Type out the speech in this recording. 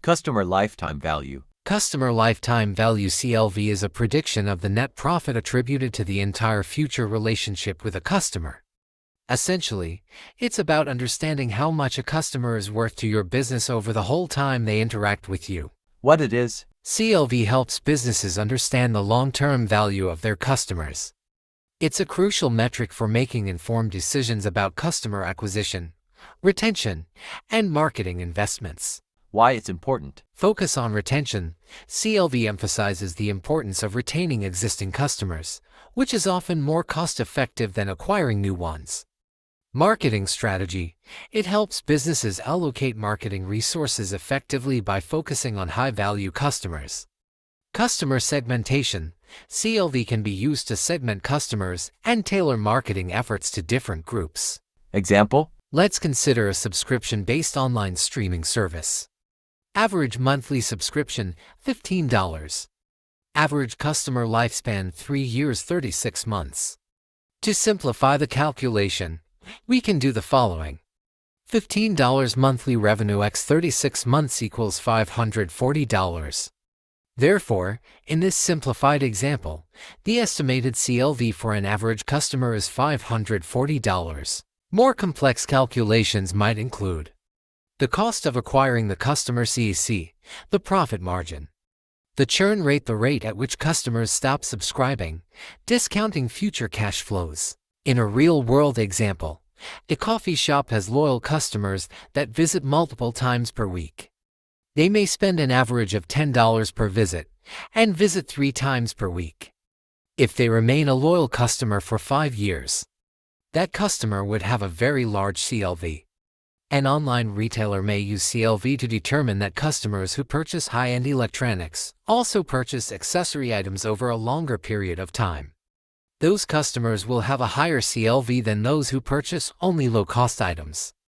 Customer lifetime value. Customer lifetime value (CLV) is a prediction of the net profit attributed to the entire future relationship with a customer. Essentially, it's about understanding how much a customer is worth to your business over the whole time they interact with you. What it is? CLV helps businesses understand the long-term value of their customers. It's a crucial metric for making informed decisions about customer acquisition, retention, and marketing investments. Why it's important. Focus on retention. CLV emphasizes the importance of retaining existing customers, which is often more cost-effective than acquiring new ones. Marketing strategy. It helps businesses allocate marketing resources effectively by focusing on high-value customers. Customer segmentation. CLV can be used to segment customers and tailor marketing efforts to different groups. Example? Let's consider a subscription-based online streaming service. Average monthly subscription, $15. Average customer lifespan 3 years 36 months. To simplify the calculation, we can do the following. $15 monthly revenue x 36 months equals $540. Therefore, in this simplified example, the estimated CLV for an average customer is $540. More complex calculations might include the cost of acquiring the customer (CAC), the profit margin, the churn rate, the rate at which customers stop subscribing, discounting future cash flows. In a real-world example, a coffee shop has loyal customers that visit multiple times per week. They may spend an average of $10 per visit and visit 3 times per week. If they remain a loyal customer for 5 years, that customer would have a very large CLV. An online retailer may use CLV to determine that customers who purchase high-end electronics also purchase accessory items over a longer period of time. Those customers will have a higher CLV than those who purchase only low-cost items.